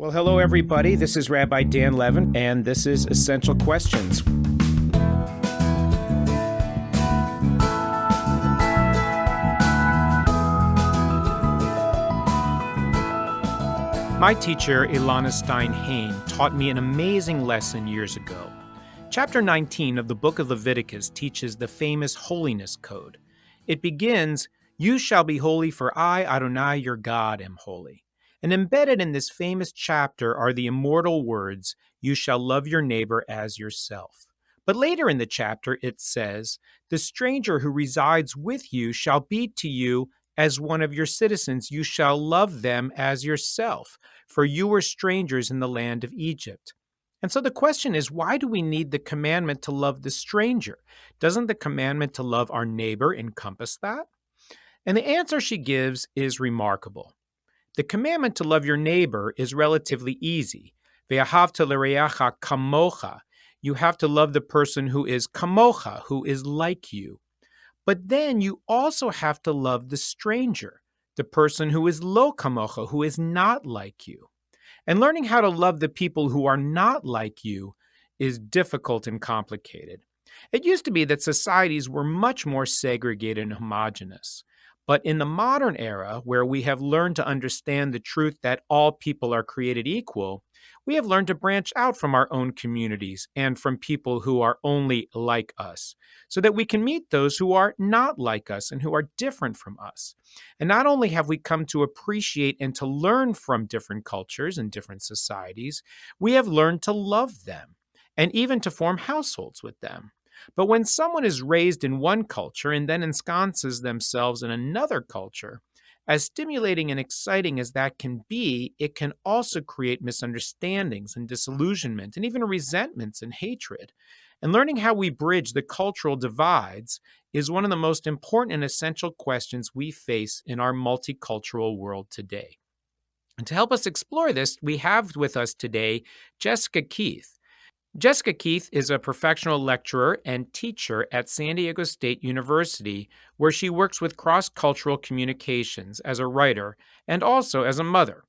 Well, hello, everybody. This is Rabbi Dan Levin, and this is Essential Questions. My teacher, Ilana Stein-Hain, taught me an amazing lesson years ago. Chapter 19 of the book of Leviticus teaches the famous holiness code. It begins, "You shall be holy, for I, Adonai, your God, am holy." And embedded in this famous chapter are the immortal words, "You shall love your neighbor as yourself." But later in the chapter it says, "The stranger who resides with you shall be to you as one of your citizens. You shall love them as yourself, for you were strangers in the land of Egypt." And so the question is, why do we need the commandment to love the stranger? Doesn't the commandment to love our neighbor encompass that? And the answer she gives is remarkable. The commandment to love your neighbor is relatively easy. Ve'ahavta l'reacha kamocha. You have to love the person who is kamocha, who is like you. But then you also have to love the stranger, the person who is lo kamocha, who is not like you. And learning how to love the people who are not like you is difficult and complicated. It used to be that societies were much more segregated and homogeneous. But in the modern era, where we have learned to understand the truth that all people are created equal, we have learned to branch out from our own communities and from people who are only like us, so that we can meet those who are not like us and who are different from us. And not only have we come to appreciate and to learn from different cultures and different societies, we have learned to love them and even to form households with them. But when someone is raised in one culture and then ensconces themselves in another culture, as stimulating and exciting as that can be, it can also create misunderstandings and disillusionment and even resentments and hatred. And learning how we bridge the cultural divides is one of the most important and essential questions we face in our multicultural world today. And to help us explore this, we have with us today Jessica Keith. Jessica Keith is a professional lecturer and teacher at San Diego State University, where she works with cross-cultural communications as a writer and also as a mother.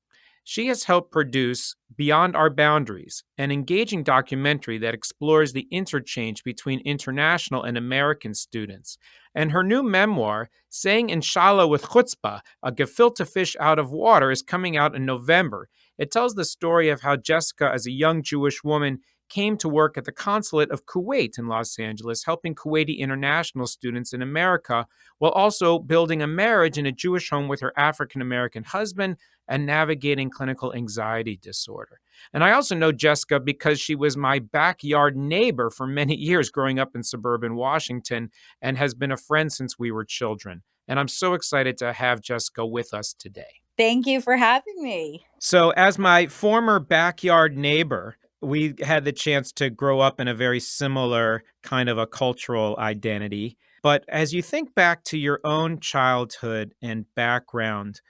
She has helped produce Beyond Our Boundaries, an engaging documentary that explores the interchange between international and American students. And her new memoir, Saying Inshallah with Chutzpah, a gefilte fish out of water, is coming out in November. It tells the story of how Jessica, as a young Jewish woman, came to work at the Consulate of Kuwait in Los Angeles, helping Kuwaiti international students in America, while also building a marriage in a Jewish home with her African-American husband and navigating clinical anxiety disorder. And I also know Jessica because she was my backyard neighbor for many years growing up in suburban Washington and has been a friend since we were children. And I'm so excited to have Jessica with us today. Thank you for having me. So as my former backyard neighbor, we had the chance to grow up in a very similar kind of a cultural identity. But as you think back to your own childhood and background,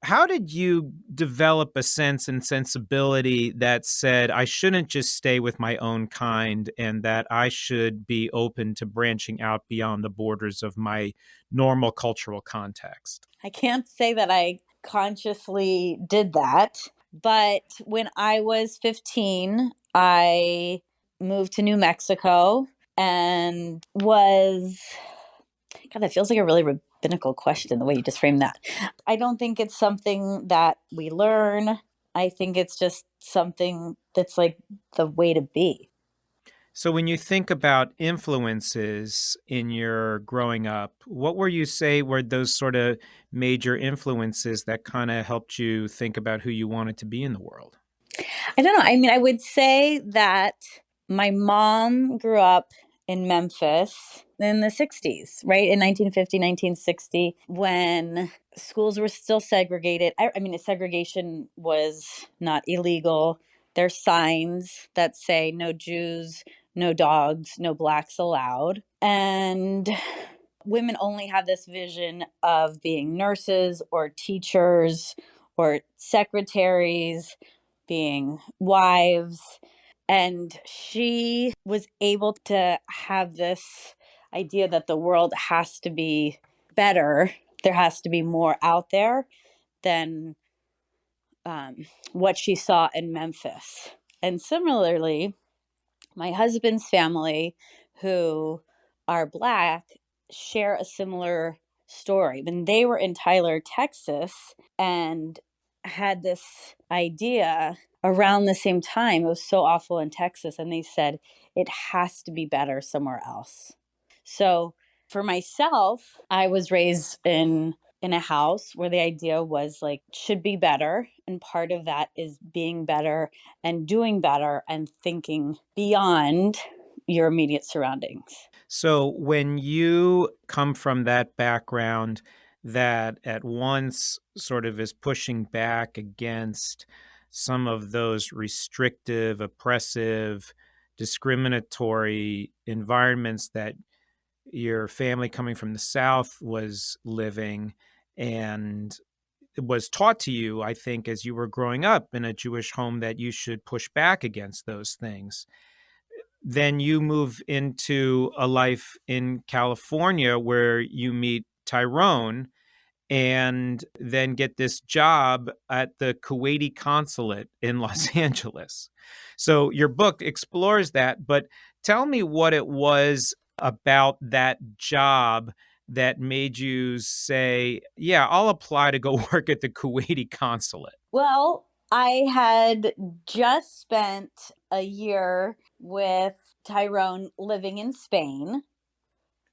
how did you develop a sense and sensibility that said, I shouldn't just stay with my own kind and that I should be open to branching out beyond the borders of my normal cultural context? I can't say that I consciously did that, but when I was 15, I moved to New Mexico and God, that feels like a really rabbinical question, the way you just framed that. I don't think it's something that we learn. I think it's just something that's like the way to be. So when you think about influences in your growing up, what were you say were those sort of major influences that kind of helped you think about who you wanted to be in the world? I don't know. I mean, I would say that my mom grew up in Memphis in the 60s, right? In 1950, 1960, when schools were still segregated. I mean, segregation was not illegal. There's signs that say no Jews, no dogs, no blacks allowed. And women only have this vision of being nurses or teachers or secretaries, being wives. And she was able to have this idea that the world has to be better. There has to be more out there than um, what she saw in Memphis. And similarly, my husband's family, who are Black, share a similar story. When they were in Tyler, Texas, and had this idea around the same time, it was so awful in Texas, and they said, it has to be better somewhere else. So for myself, I was raised in a house where the idea was like should be better, and part of that is being better and doing better and thinking beyond your immediate surroundings. So when you come from that background that at once sort of is pushing back against some of those restrictive, oppressive, discriminatory environments that your family coming from the South was living, and it was taught to you, I think, as you were growing up in a Jewish home that you should push back against those things. Then you move into a life in California where you meet Tyrone and then get this job at the Kuwaiti Consulate in Los Angeles. So your book explores that, but tell me what it was about that job that made you say, yeah, I'll apply to go work at the Kuwaiti Consulate. Well, I had just spent a year with Tyrone living in Spain.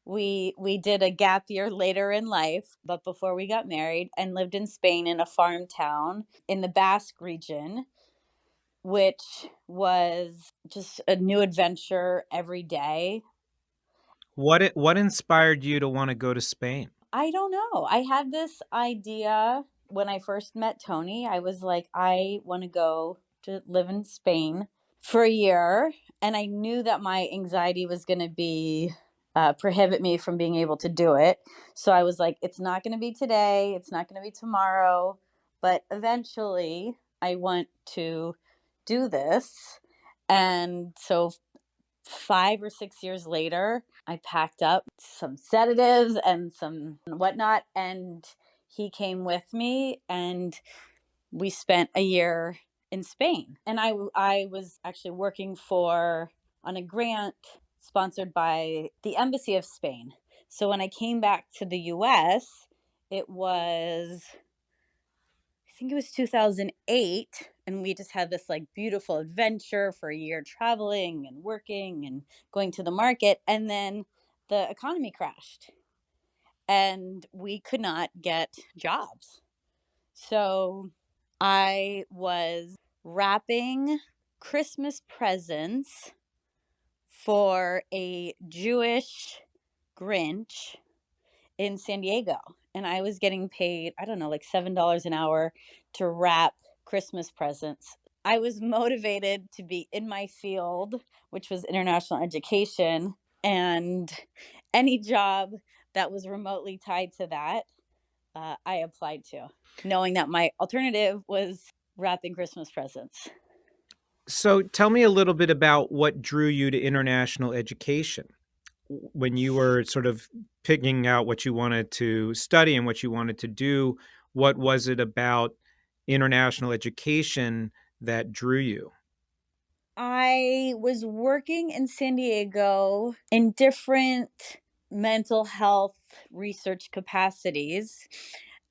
We did a gap year later in life, but before we got married, and lived in Spain in a farm town in the Basque region, which was just a new adventure every day. What inspired you to want to go to Spain? I don't know. I had this idea when I first met Tony. I was like, I want to go to live in Spain for a year. And I knew that my anxiety was going to be prohibit me from being able to do it. So I was like, it's not going to be today. It's not going to be tomorrow. But eventually, I want to do this. And so 5 or 6 years later, I packed up some sedatives and some whatnot, and he came with me, and we spent a year in Spain. And I was actually working for on a grant sponsored by the Embassy of Spain. So when I came back to the US, it was I think it was 2008, and we just had this like beautiful adventure for a year traveling and working and going to the market, and then the economy crashed and we could not get jobs. So I was wrapping Christmas presents for a Jewish Grinch in San Diego. And I was getting paid, I don't know, like $7 an hour to wrap Christmas presents. I was motivated to be in my field, which was international education, and any job that was remotely tied to that, I applied to, knowing that my alternative was wrapping Christmas presents. So tell me a little bit about what drew you to international education when you were sort of picking out what you wanted to study and what you wanted to do. What was it about international education that drew you? I was working in San Diego in different mental health research capacities.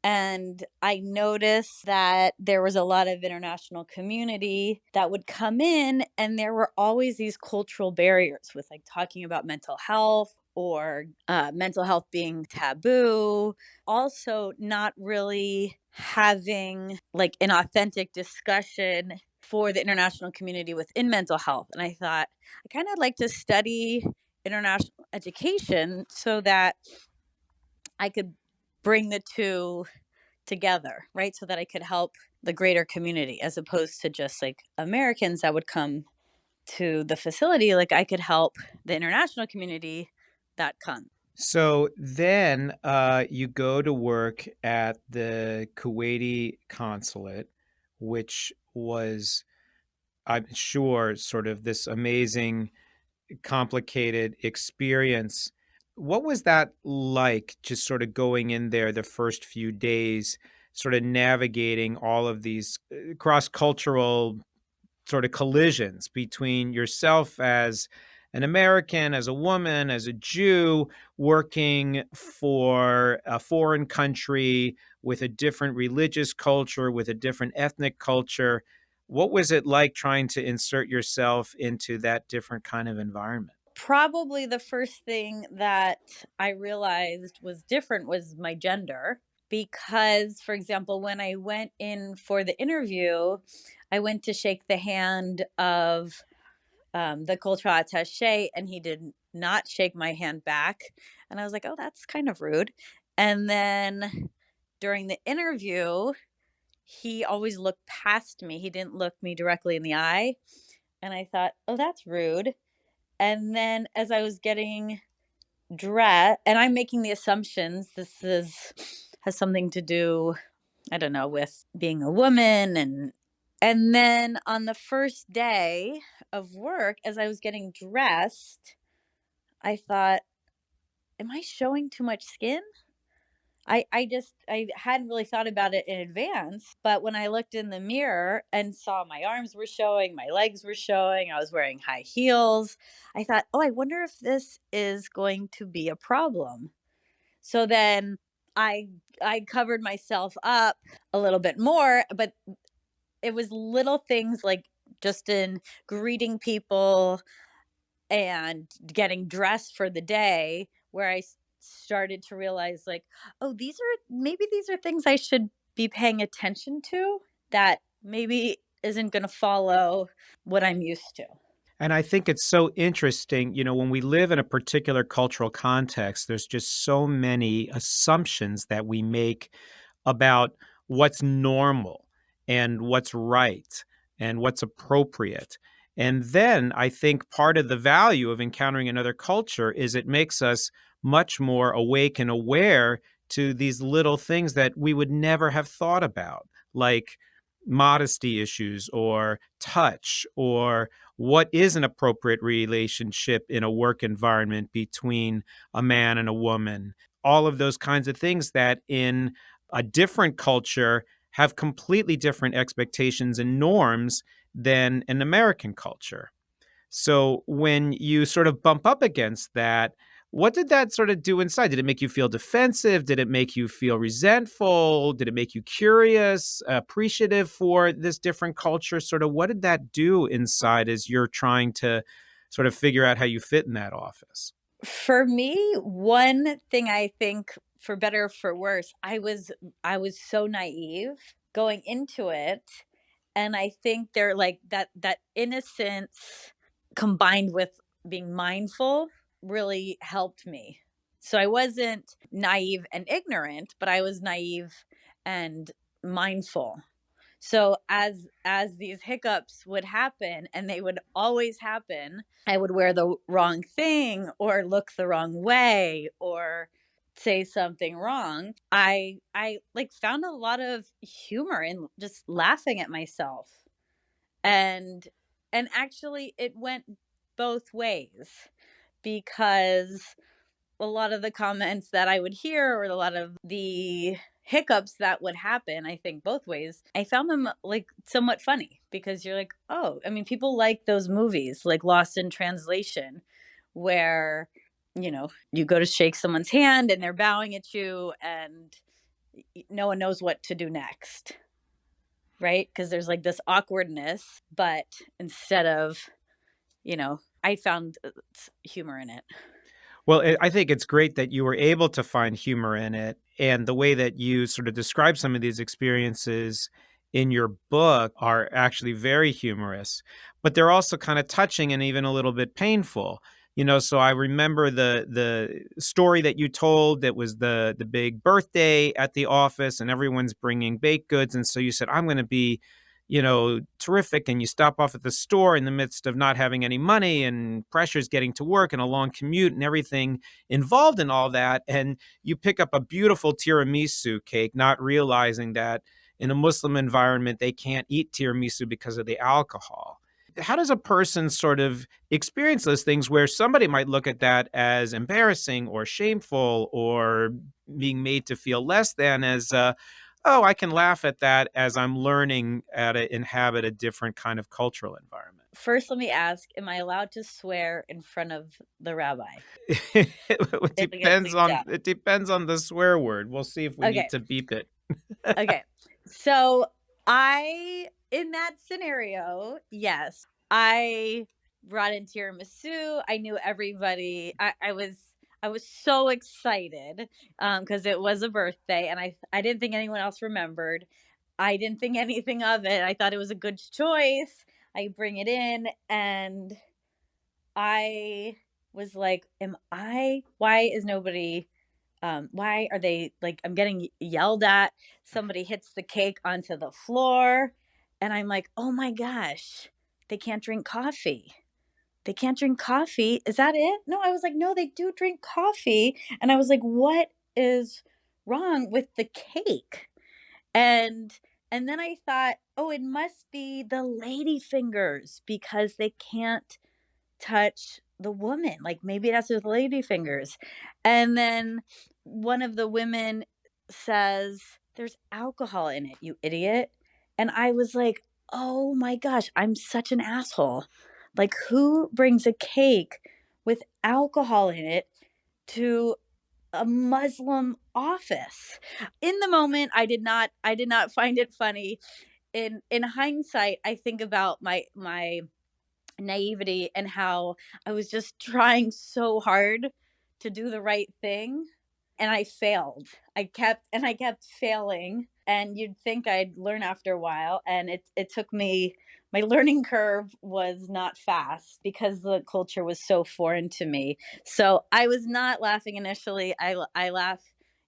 And I noticed that there was a lot of international community that would come in, and there were always these cultural barriers with like talking about mental health or mental health being taboo. Also, not really having like an authentic discussion for the international community within mental health. And I thought, I kind of like to study international education so that I could bring the two together, right? So that I could help the greater community as opposed to just like Americans that would come to the facility. Like I could help the international community that comes. So then you go to work at the Kuwaiti consulate, which was, I'm sure, sort of this amazing, complicated experience. What was that like, just sort of going in there the first few days sort of navigating all of these cross-cultural sort of collisions between yourself as an American, as a woman, as a Jew, working for a foreign country with a different religious culture, with a different ethnic culture. What was it like trying to insert yourself into that different kind of environment? Probably the first thing that I realized was different was my gender. Because, for example, when I went in for the interview, I went to shake the hand of the cultural attaché, and he did not shake my hand back. And I was like, oh, that's kind of rude. And then during the interview, he always looked past me. He didn't look me directly in the eye. And I thought, oh, that's rude. And then as I was getting dressed, and I'm making the assumptions this is has something to do, I don't know, with being a woman. And then on the first day of work, as I was getting dressed, I thought, am I showing too much skin? I hadn't really thought about it in advance, but when I looked in the mirror and saw my arms were showing, my legs were showing, I was wearing high heels, I thought, oh, I wonder if this is going to be a problem. So then I I covered myself up a little bit more, but it was little things like just in greeting people and getting dressed for the day where started to realize, like, oh, these are things I should be paying attention to, that maybe isn't going to follow what I'm used to. And I think it's so interesting, when we live in a particular cultural context, there's just so many assumptions that we make about what's normal and what's right and what's appropriate. And then I think part of the value of encountering another culture is it makes us much more awake and aware to these little things that we would never have thought about, like modesty issues or touch, or what is an appropriate relationship in a work environment between a man and a woman. All of those kinds of things that in a different culture have completely different expectations and norms than an American culture. So when you sort of bump up against that, what did that sort of do inside? Did it make you feel defensive? Did it make you feel resentful? Did it make you curious, appreciative for this different culture? Sort of what did that do inside as you're trying to sort of figure out how you fit in that office? For me, one thing I think, for better or for worse, I was so naive going into it, and I think they're like that innocence combined with being mindful really helped me. So I wasn't naive and ignorant, but I was naive and mindful. So as these hiccups would happen, and they would always happen, I would wear the wrong thing or look the wrong way or say something wrong. I like found a lot of humor in just laughing at myself. And actually it went both ways, because a lot of the comments that I would hear, or a lot of the hiccups that would happen, I think both ways, I found them like somewhat funny, because you're like, oh, I mean, people like those movies like Lost in Translation, where, you go to shake someone's hand and they're bowing at you, and no one knows what to do next, right? Because there's like this awkwardness, but instead of, I found humor in it. Well, I think it's great that you were able to find humor in it. And the way that you sort of describe some of these experiences in your book are actually very humorous, but they're also kind of touching and even a little bit painful. So I remember the story that you told, that was the big birthday at the office and everyone's bringing baked goods. And so you said, I'm going to be terrific. And you stop off at the store in the midst of not having any money and pressures getting to work and a long commute and everything involved in all that. And you pick up a beautiful tiramisu cake, not realizing that in a Muslim environment, they can't eat tiramisu because of the alcohol. How does a person sort of experience those things where somebody might look at that as embarrassing or shameful or being made to feel less than, as oh, I can laugh at that as I'm learning how to inhabit a different kind of cultural environment. First, let me ask, am I allowed to swear in front of the rabbi? It It'll get depends bleeped on out. it depends on the swear word. We'll see if we need Okay. to beep it. Okay. So in that scenario, yes, I brought in tiramisu. I knew everybody. I was so excited because it was a birthday, and I didn't think anyone else remembered. I didn't think anything of it. I thought it was a good choice. I bring it in, and I was like, "Am I? Why is nobody? Why are they like? I'm getting yelled at. Somebody hits the cake onto the floor, and I'm like, oh my gosh, they can't drink coffee. They can't drink coffee. Is that it? No, I was like, no, they do drink coffee, and I was like, what is wrong with the cake? And and then I thought, oh, it must be the lady fingers because they can't touch the woman. Like maybe that's with lady fingers. And then one of the women says, there's alcohol in it, you idiot. And I was like, oh my gosh, I'm such an asshole. Like, who brings a cake with alcohol in it to a Muslim office? In the moment, I did not find it funny. In hindsight, I think about my naivety and how I was just trying so hard to do the right thing, and I failed. I kept failing, and you'd think I'd learn after a while, and it took me, my learning curve was not fast because the culture was so foreign to me. So I was not laughing initially. I laugh,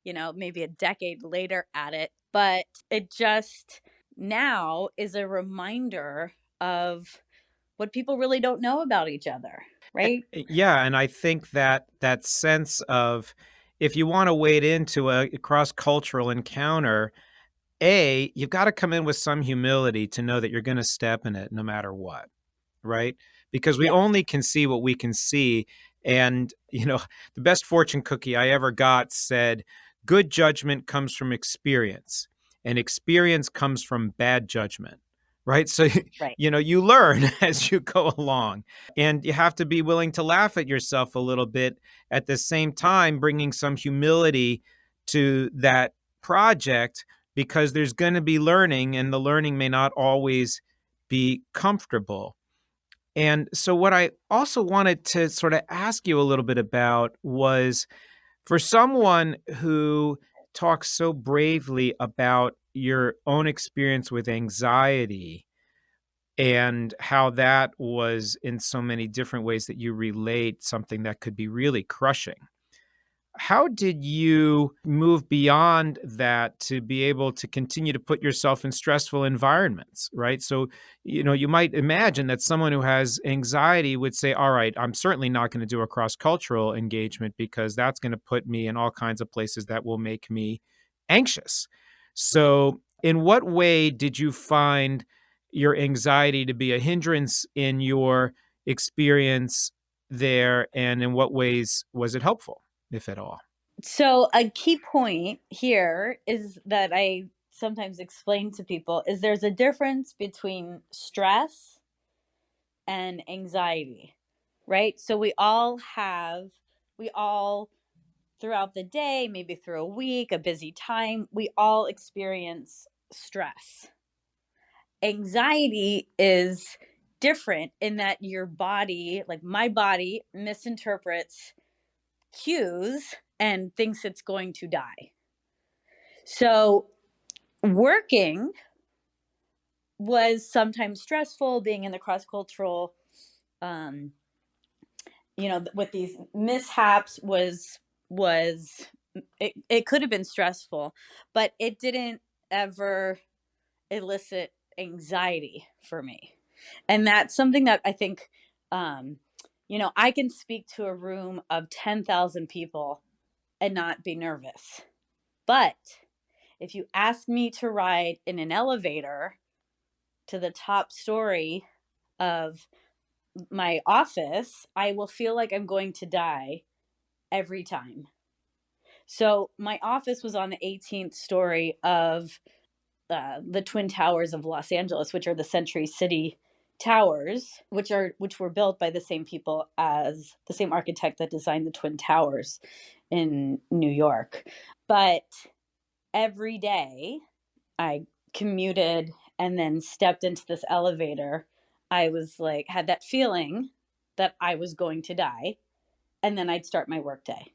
maybe a decade later at it, but it just now is a reminder of what people really don't know about each other, right? Yeah, and I think that that sense of if you want to wade into a cross-cultural encounter, you've got to come in with some humility to know that you're going to step in it no matter what, right? Because we Yes. only can see what we can see. And, the best fortune cookie I ever got said, good judgment comes from experience, and experience comes from bad judgment, right? So, Right. you learn as you go along, and you have to be willing to laugh at yourself a little bit at the same time, bringing some humility to that project because there's going to be learning, and the learning may not always be comfortable. And so, what I also wanted to sort of ask you a little bit about was for someone who talks so bravely about your own experience with anxiety and how that was in so many different ways that you relate something that could be really crushing. How did you move beyond that to be able to continue to put yourself in stressful environments, right? So, you might imagine that someone who has anxiety would say, all right, I'm certainly not going to do a cross cultural engagement because that's going to put me in all kinds of places that will make me anxious. So, in what way did you find your anxiety to be a hindrance in your experience there? And in what ways was it helpful, if at all? So a key point here is that I sometimes explain to people is there's a difference between stress and anxiety, right? So we all throughout the day, maybe through a week, a busy time, we all experience stress. Anxiety is different in that your body, like my body, misinterprets cues and thinks it's going to die. So, working was sometimes stressful, being in the cross cultural, um, with these mishaps was it could have been stressful, but it didn't ever elicit anxiety for me. And that's something that I think, I can speak to a room of 10,000 people and not be nervous. But if you ask me to ride in an elevator to the top story of my office, I will feel like I'm going to die every time. So my office was on the 18th story of the Twin Towers of Los Angeles, which are the Century City Towers, which were built by the same people as the same architect that designed the Twin Towers in New York. But every day I commuted and then stepped into this elevator, I was like, had that feeling that I was going to die. And then I'd start my workday.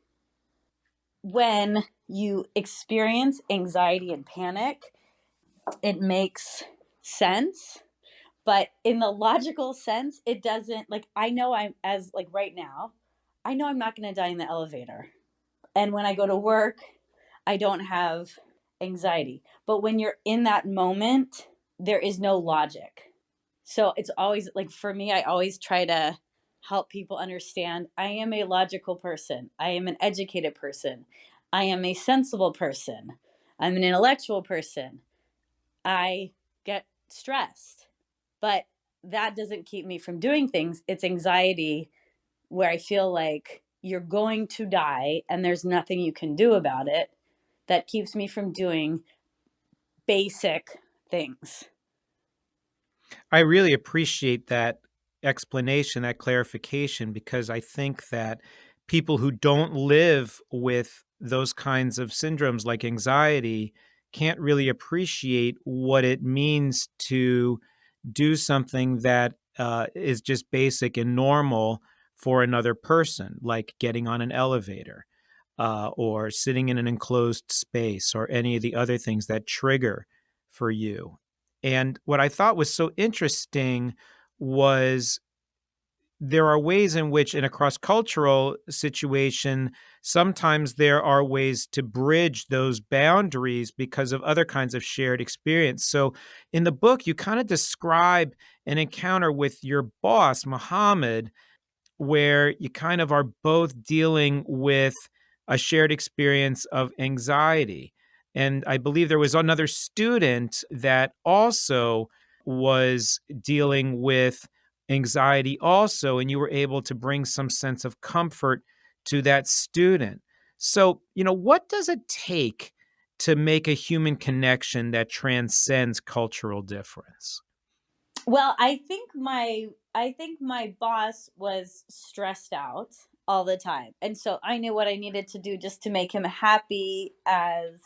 When you experience anxiety and panic, it makes sense. But in the logical sense, it doesn't. Like, I know I'm, as like right now, I know I'm not going to die in the elevator. And when I go to work, I don't have anxiety. But when you're in that moment, there is no logic. So it's always like, for me, I always try to help people understand I am a logical person. I am an educated person. I am a sensible person. I'm an intellectual person. I get stressed, but that doesn't keep me from doing things. It's anxiety where I feel like you're going to die and there's nothing you can do about it, that keeps me from doing basic things. I really appreciate that explanation, that clarification, because I think that people who don't live with those kinds of syndromes like anxiety can't really appreciate what it means to do something that is just basic and normal for another person, like getting on an elevator or sitting in an enclosed space or any of the other things that trigger for you. And what I thought was so interesting was there are ways in which, in a cross cultural situation, sometimes there are ways to bridge those boundaries because of other kinds of shared experience. So, in the book, you kind of describe an encounter with your boss, Muhammad, where you kind of are both dealing with a shared experience of anxiety. And I believe there was another student that also was dealing with anxiety also, and you were able to bring some sense of comfort to that student. So, what does it take to make a human connection that transcends cultural difference? Well, I think my boss was stressed out all the time. And so I knew what I needed to do just to make him happy, as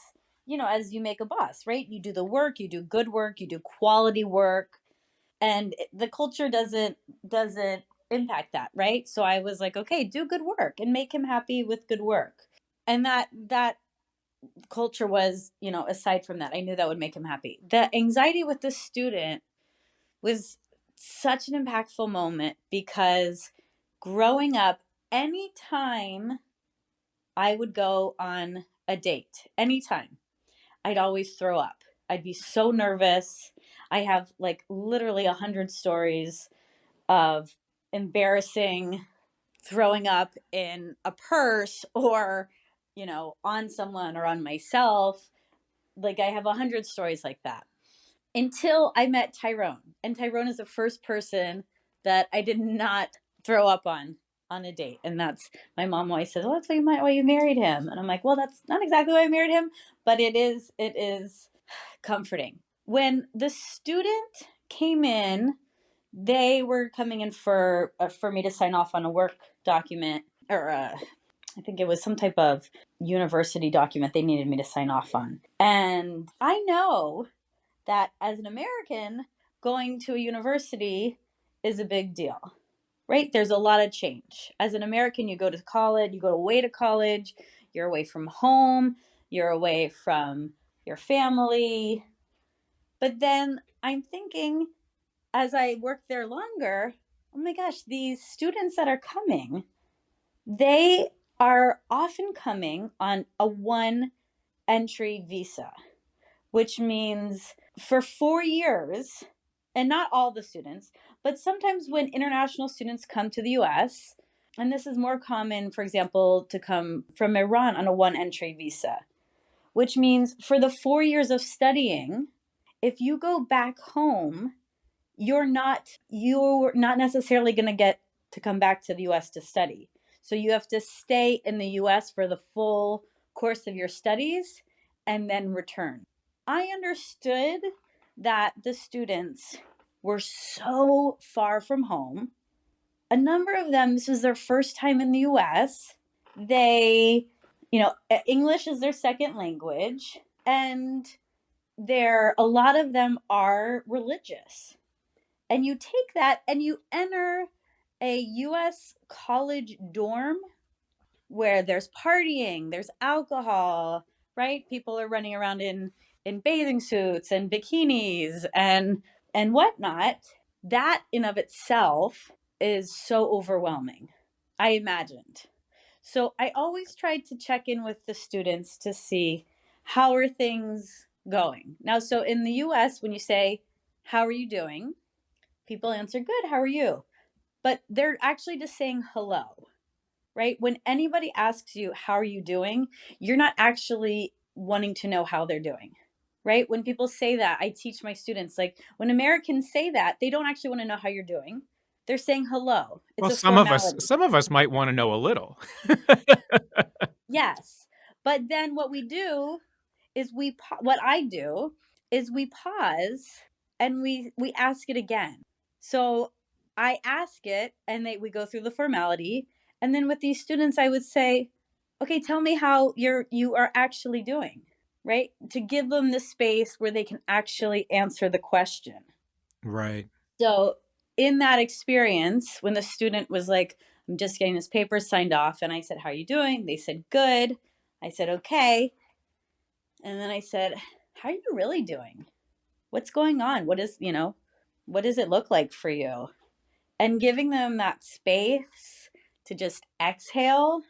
as you make a boss, right? You do the work, you do good work, you do quality work, and the culture doesn't impact that, right? So I was like, okay, do good work and make him happy with good work. And that culture was, aside from that, I knew that would make him happy. The anxiety with the student was such an impactful moment because growing up, anytime I would go on a date, anytime, I'd always throw up. I'd be so nervous. I have like literally 100 stories of embarrassing throwing up in a purse or, on someone or on myself. Like, I have 100 stories like that until I met Tyrone. And Tyrone is the first person that I did not throw up on a date. And that's, my mom always says, well, that's why you married him. And I'm like, well, that's not exactly why I married him, but it is comforting. When the student came in, they were coming in for me to sign off on a work document, or I think it was some type of university document they needed me to sign off on. And I know that as an American, going to a university is a big deal, right? There's a lot of change. As an American, you go to college, you go away to college, you're away from home, you're away from your family. But then I'm thinking, as I work there longer, oh my gosh, these students that are coming, they are often coming on a one entry visa, which means for 4 years, and not all the students, but sometimes when international students come to the US, and this is more common, for example, to come from Iran on a one entry visa, which means for the 4 years of studying, if you go back home, you're not necessarily going to get to come back to the US to study. So you have to stay in the US for the full course of your studies and then return. I understood that the students were so far from home. A number of them, this was their first time in the US. They, English is their second language, and a lot of them are religious. And you take that and you enter a US college dorm where there's partying, there's alcohol, right? People are running around in bathing suits and bikinis and whatnot. That in of itself is so overwhelming, I imagined. So I always tried to check in with the students to see how are things going. Now, so in the US, when you say, how are you doing? People answer, good, how are you? But they're actually just saying hello, right? When anybody asks you, how are you doing? You're not actually wanting to know how they're doing, right? When people say that, I teach my students, like when Americans say that, they don't actually want to know how you're doing. They're saying hello. It's Well, a formality. some of us might want to know a little. Yes. But then what what I do is we pause and we ask it again. So I ask it and we go through the formality, and then with these students I would say, okay, tell me how you are actually doing, right? To give them the space where they can actually answer the question. Right. So in that experience, when the student was like, I'm just getting this paper signed off, and I said, how are you doing? They said, good. I said, okay. And then I said, how are you really doing? What's going on? What does it look like for you? And giving them that space to just exhale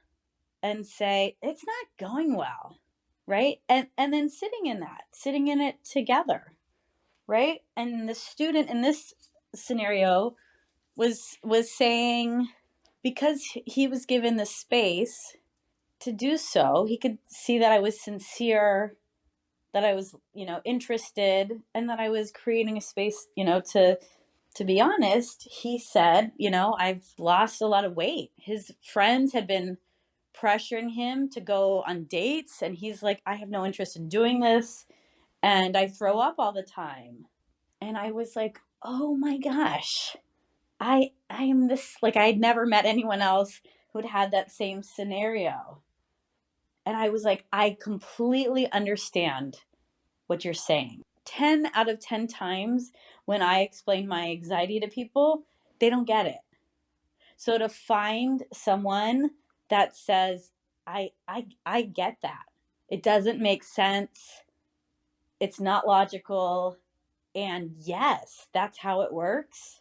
and say, it's not going well, right? And then sitting in it together, right? And the student in this scenario was saying, because he was given the space to do so, he could see that I was sincere, that I was, interested, and that I was creating a space, to be honest. He said, I've lost a lot of weight. His friends had been pressuring him to go on dates, and he's like, I have no interest in doing this, and I throw up all the time. And I was like, oh my gosh, I am this, like, I had never met anyone else who'd had that same scenario. And I was like, I completely understand what you're saying. 10 out of 10 times when I explain my anxiety to people, they don't get it. So to find someone that says, I get that. It doesn't make sense. It's not logical. And yes, that's how it works.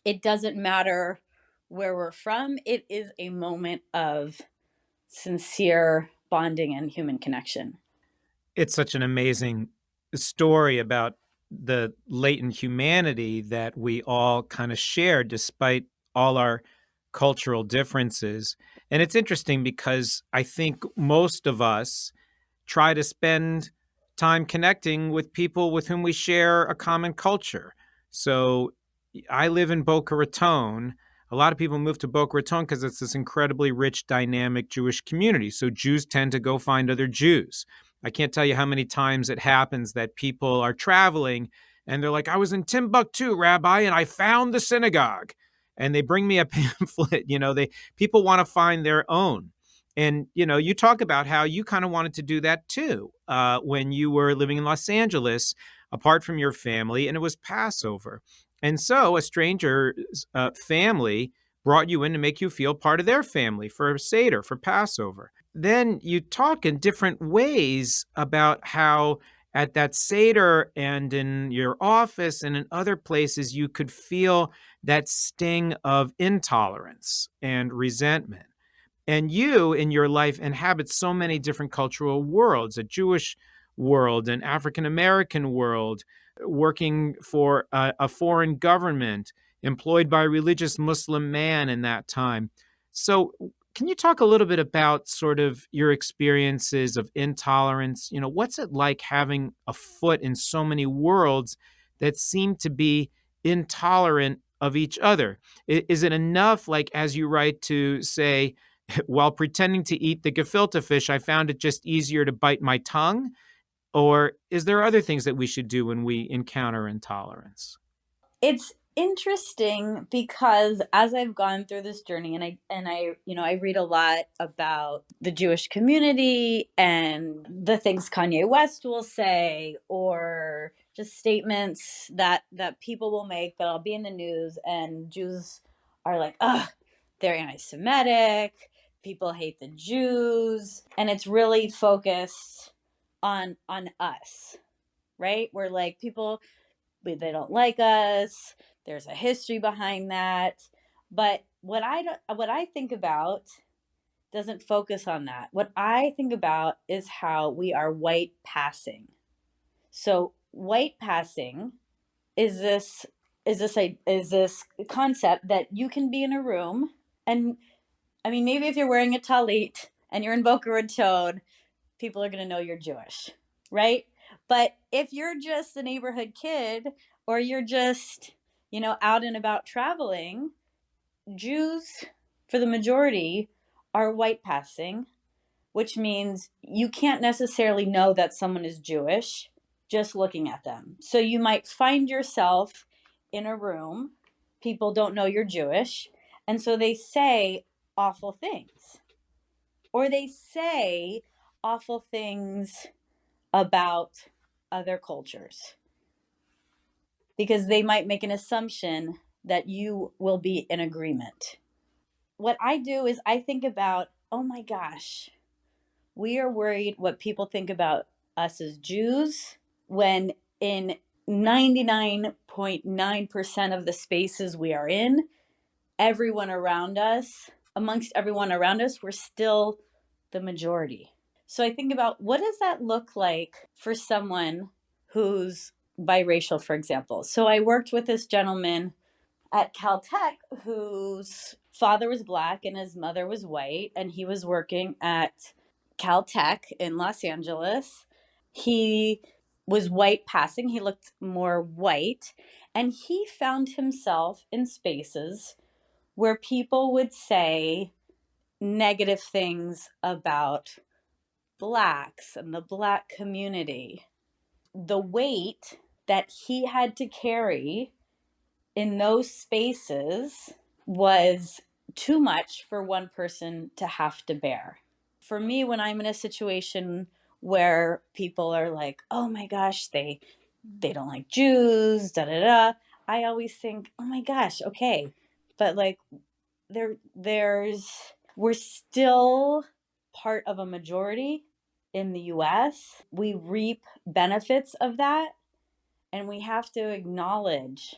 It doesn't matter where we're from. It is a moment of sincere bonding and human connection. It's such an amazing story about the latent humanity that we all kind of share despite all our cultural differences. And it's interesting because I think most of us try to spend time connecting with people with whom we share a common culture. So I live in Boca Raton. A lot of people move to Boca Raton because it's this incredibly rich, dynamic Jewish community. So Jews tend to go find other Jews. I can't tell you how many times it happens that people are traveling and they're like, I was in Timbuktu, Rabbi, and I found the synagogue. And they bring me a pamphlet. People want to find their own. And, you talk about how you kind of wanted to do that too when you were living in Los Angeles, apart from your family, and it was Passover. And so a stranger's family brought you in to make you feel part of their family for Seder, for Passover. Then you talk in different ways about how at that Seder and in your office and in other places, you could feel that sting of intolerance and resentment. And you in your life inhabit so many different cultural worlds, a Jewish world, an African American world, working for a foreign government, employed by a religious Muslim man in that time. So can you talk a little bit about sort of your experiences of intolerance? What's it like having a foot in so many worlds that seem to be intolerant of each other? Is it enough, like as you write, to say, While pretending to eat the gefilte fish, I found it just easier to bite my tongue. Or is there other things that we should do when we encounter intolerance? It's interesting because as I've gone through this journey, and I read a lot about the Jewish community and the things Kanye West will say, or just statements that people will make that'll be in the news, and Jews are like, ugh, they're anti-Semitic, people hate the Jews, and it's really focused on us, right? We're like, people, they don't like us, there's a history behind that. But what I think about doesn't focus on that. What I think about is how we are white passing. So white passing is this concept that you can be in a room, and I mean, maybe if you're wearing a talit and you're in Boca Raton, people are going to know you're Jewish, right? But if you're just a neighborhood kid, or you're just, out and about traveling, Jews, for the majority, are white passing, which means you can't necessarily know that someone is Jewish just looking at them. So you might find yourself in a room, people don't know you're Jewish, and so they say awful things, or they say awful things about other cultures, because they might make an assumption that you will be in agreement. What I do is I think about, oh my gosh, we are worried what people think about us as Jews, when in 99.9% of the spaces we are in, everyone around us, amongst everyone around us, we're still the majority. So I think about, what does that look like for someone who's biracial, for example? So I worked with this gentleman at Caltech whose father was Black and his mother was white, and he was working at Caltech in Los Angeles. He was white passing, he looked more white, and he found himself in spaces where people would say negative things about Blacks and the Black community. The weight that he had to carry in those spaces was too much for one person to have to bear. For me, when I'm in a situation where people are like, "Oh my gosh, they don't like Jews, da da da," I always think, "Oh my gosh, okay, but like, there's we're still part of a majority in the US. We reap benefits of that, and we have to acknowledge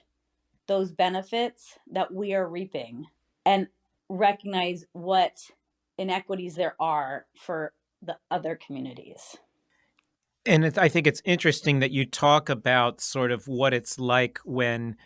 those benefits that we are reaping and recognize what inequities there are for the other communities." And I think it's interesting that you talk about sort of what it's like when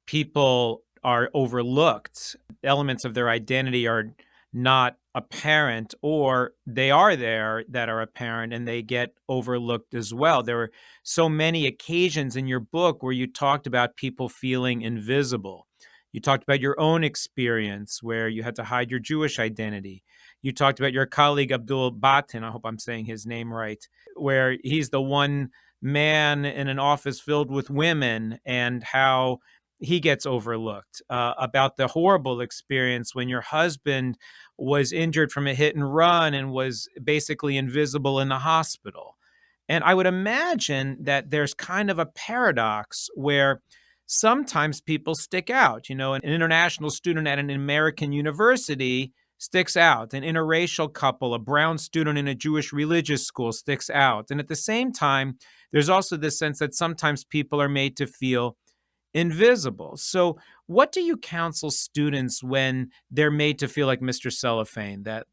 people are overlooked, elements of their identity are not apparent, or they are there that are apparent and they get overlooked as well. There were so many occasions in your book where you talked about people feeling invisible. You talked about your own experience where you had to hide your Jewish identity. You talked about your colleague Abdul Batin, I hope I'm saying his name right, where he's the one man in an office filled with women, and how he gets overlooked, about the horrible experience when your husband was injured from a hit and run and was basically invisible in the hospital. And I would imagine that there's kind of a paradox where sometimes people stick out. You know, an international student at an American university sticks out. An interracial couple, a brown student in a Jewish religious school, sticks out. And at the same time, there's also this sense that sometimes people are made to feel invisible. So, what do you counsel students when they're made to feel like Mr. Cellophane, that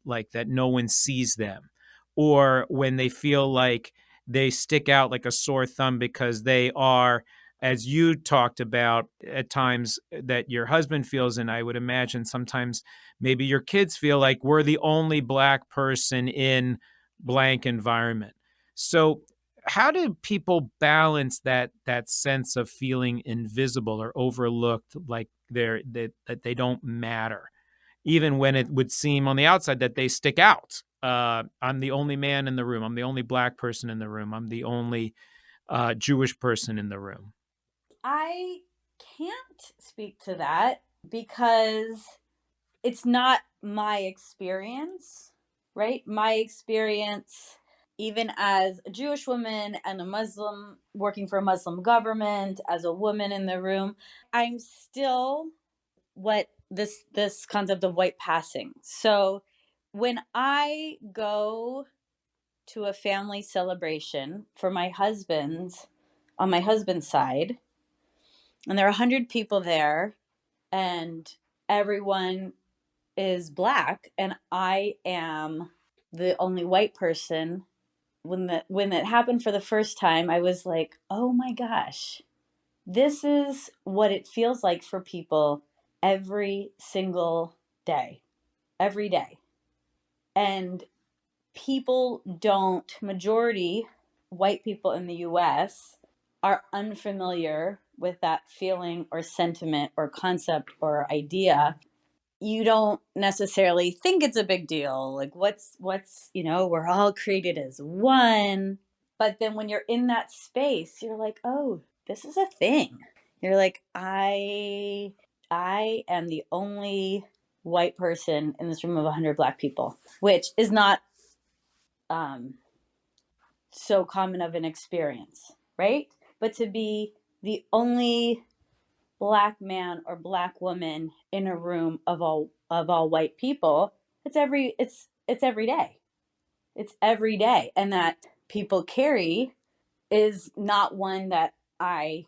no one sees them, or when they feel like they stick out like a sore thumb because they are, as you talked about at times that your husband feels, and I would imagine sometimes maybe your kids feel like we're the only Black person in blank environment. So, how do people balance that sense of feeling invisible or overlooked, like that they don't matter, even when it would seem on the outside that they stick out. I'm the only man in the room. I'm the only black person in the room. I'm the only Jewish person in the room. I can't speak to that because it's not my experience, right? My experience, even as a Jewish woman and a Muslim working for a Muslim government, as a woman in the room, I'm still what this concept of white passing. So when I go to a family celebration for my husband's on my husband's side, and there are 100 people there, and everyone is black, and I am the only white person. When it happened for the first time, I was like, oh my gosh, this is what it feels like for people every single day, every day. And people don't, majority white people in the US are unfamiliar with that feeling or sentiment or concept or idea. You don't necessarily think it's a big deal. Like we're all created as one. But then when you're in that space, you're like, oh, this is a thing. You're like, I am the only white person in this room of 100 black people, which is not um, so common of an experience, right? But to be the only black man or black woman in a room of all white people, it's every day. It's every day, and that people carry is not one that I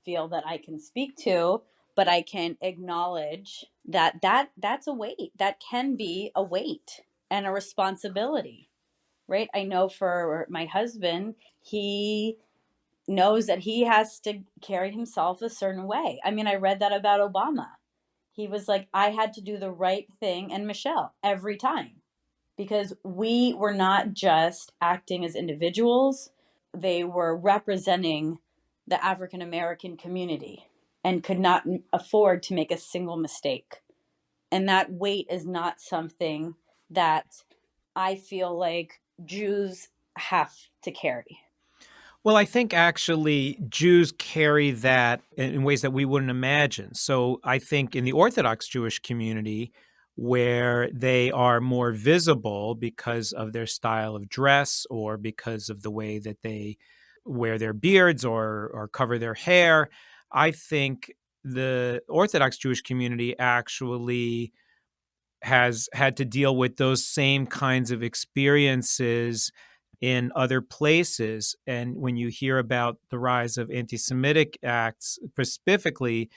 feel that I can speak to, but I can acknowledge that's a weight. That can be a weight and a responsibility, right? I know for my husband, he knows that he has to carry himself a certain way. I mean, I read that about Obama. He was like, I had to do the right thing, and Michelle, every time, because we were not just acting as individuals, they were representing the African American community and could not afford to make a single mistake. And that weight is not something that I feel like Jews have to carry. Well, I think actually Jews carry that in ways that we wouldn't imagine. So I think in the Orthodox Jewish community, where they are more visible because of their style of dress or because of the way that they wear their beards or cover their hair, I think the Orthodox Jewish community actually has had to deal with those same kinds of experiences in other places. And when you hear about the rise of anti Semitic acts, specifically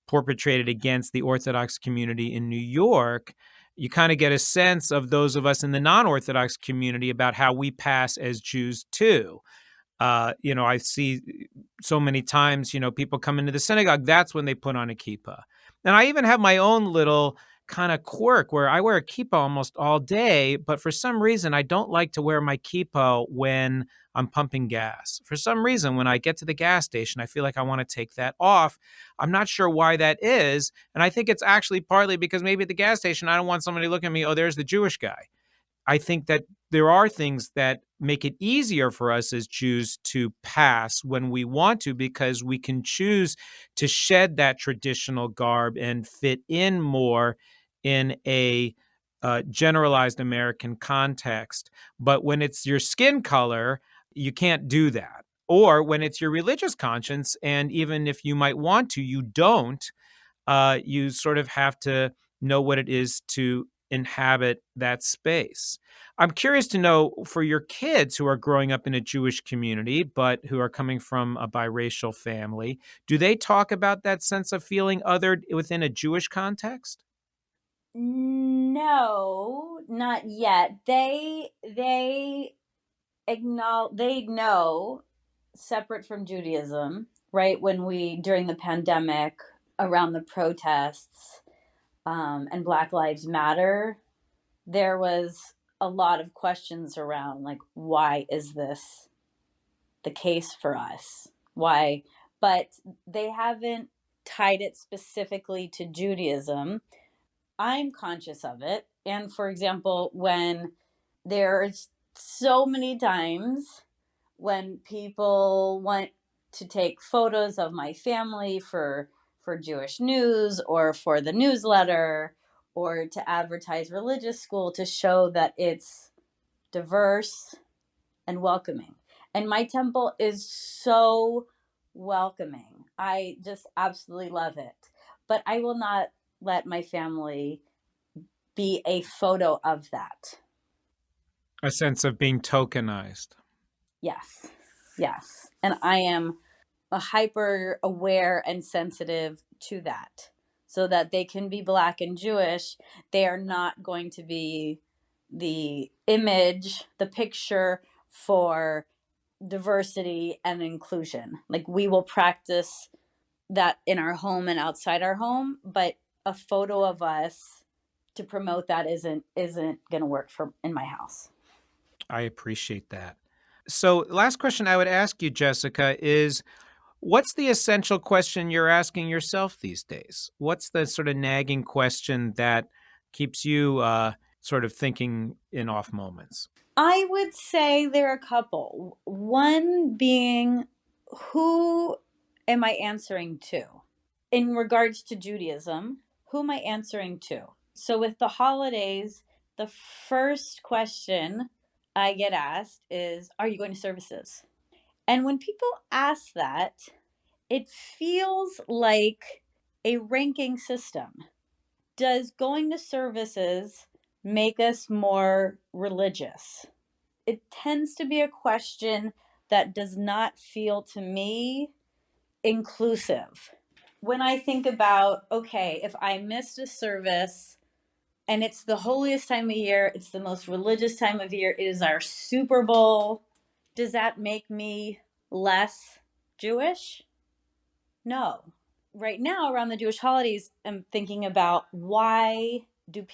perpetrated against the Orthodox community in New York, you kind of get a sense of those of us in the non Orthodox community about how we pass as Jews too. I see so many times, people come into the synagogue, that's when they put on a kippah. And I even have my own little kind of quirk where I wear a kippah almost all day, but for some reason, I don't like to wear my kippah when I'm pumping gas. For some reason, when I get to the gas station, I feel like I want to take that off. I'm not sure why that is. And I think it's actually partly because maybe at the gas station, I don't want somebody looking at me, oh, there's the Jewish guy. I think that there are things that make it easier for us as Jews to pass when we want to, because we can choose to shed that traditional garb and fit in more in a generalized American context. But when it's your skin color, you can't do that. Or when it's your religious conscience, and even if you might want to, you don't, you sort of have to know what it is to inhabit that space. I'm curious to know, for your kids who are growing up in a Jewish community, but who are coming from a biracial family, do they talk about that sense of feeling othered within a Jewish context? No, not yet. They know, separate from Judaism, right? When we during the pandemic, around the protests, and Black Lives Matter, there was a lot of questions around, like, why is this the case for us? Why? But they haven't tied it specifically to Judaism. I'm conscious of it. And for example, when there's so many times when people want to take photos of my family for Jewish news or for the newsletter or to advertise religious school to show that it's diverse and welcoming. And my temple is so welcoming. I just absolutely love it. But I will not let my family be a photo of that. A sense of being tokenized. Yes. Yes. And I am a hyper aware and sensitive to that so that they can be Black and Jewish. They are not going to be the image, the picture for diversity and inclusion. Like we will practice that in our home and outside our home, but a photo of us to promote that isn't going to work for in my house. I appreciate that. So, last question I would ask you, Jessica, is what's the essential question you're asking yourself these days? What's the sort of nagging question that keeps you sort of thinking in off moments? I would say there are a couple. One being, who am I answering to? In regards to Judaism, who am I answering to? So with the holidays, the first question I get asked is, are you going to services? And when people ask that, it feels like a ranking system. Does going to services make us more religious? It tends to be a question that does not feel to me inclusive. When I think about, okay, if I missed a service and it's the holiest time of year, it's the most religious time of year, it is our Super Bowl, does that make me less Jewish? No. Right now, around the Jewish holidays, I'm thinking about why do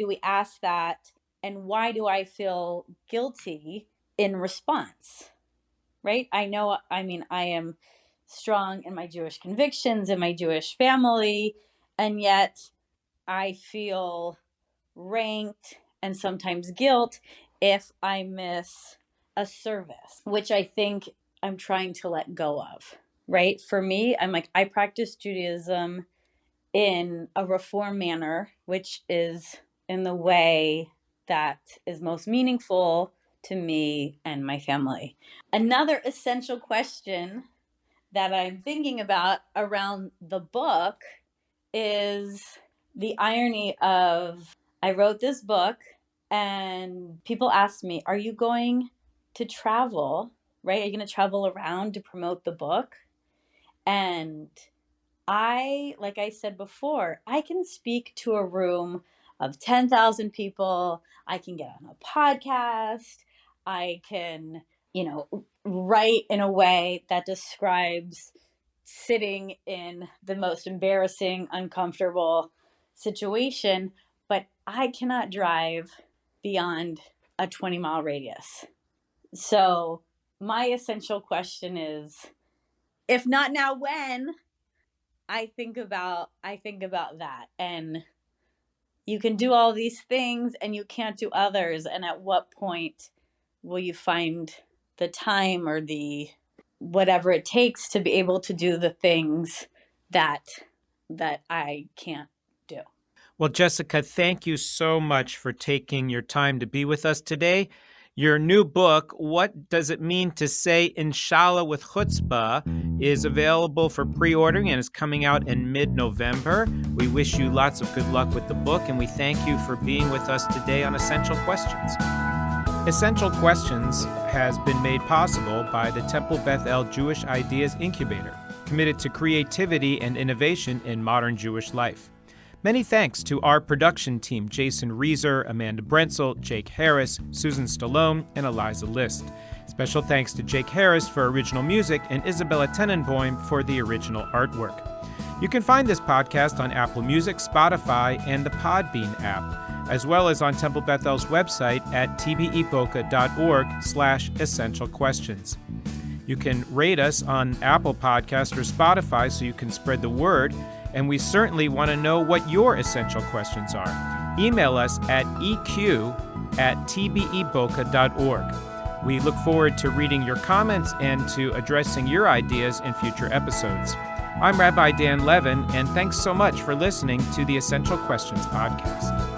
we ask that? And why do I feel guilty in response? Right? I am strong in my Jewish convictions, in my Jewish family, and yet I feel ranked and sometimes guilt if I miss a service, which I think I'm trying to let go of. Right? For me, I'm like, I practice Judaism in a reform manner, which is in the way that is most meaningful to me and my family. Another essential question that I'm thinking about around the book is the irony of I wrote this book and people ask me, are you going to travel? Right? Are you going to travel around to promote the book? And like I said before, I can speak to a room of 10,000 people. I can get on a podcast. I can, write in a way that describes sitting in the most embarrassing, uncomfortable situation, but I cannot drive beyond a 20-mile radius. So my essential question is, if not now, when? I think about that. And you can do all these things and you can't do others. And at what point will you find the time or the whatever it takes to be able to do the things that I can't do? Well, Jessica, thank you so much for taking your time to be with us today. Your new book, What Does It Mean to Say Inshallah with Chutzpah, is available for pre-ordering and is coming out in mid-November. We wish you lots of good luck with the book, and we thank you for being with us today on Essential Questions. Essential Questions has been made possible by the Temple Beth El Jewish Ideas Incubator, committed to creativity and innovation in modern Jewish life. Many thanks to our production team, Jason Reeser, Amanda Brentzel, Jake Harris, Susan Stallone, and Eliza List. Special thanks to Jake Harris for original music and Isabella Tenenbaum for the original artwork. You can find this podcast on Apple Music, Spotify, and the Podbean app, as well as on Temple Bethel's website at tbepoca.org/essential questions. You can rate us on Apple Podcast or Spotify so you can spread the word. And we certainly want to know what your essential questions are. Email us at eq@tbeboca.org. We look forward to reading your comments and to addressing your ideas in future episodes. I'm Rabbi Dan Levin, and thanks so much for listening to the Essential Questions podcast.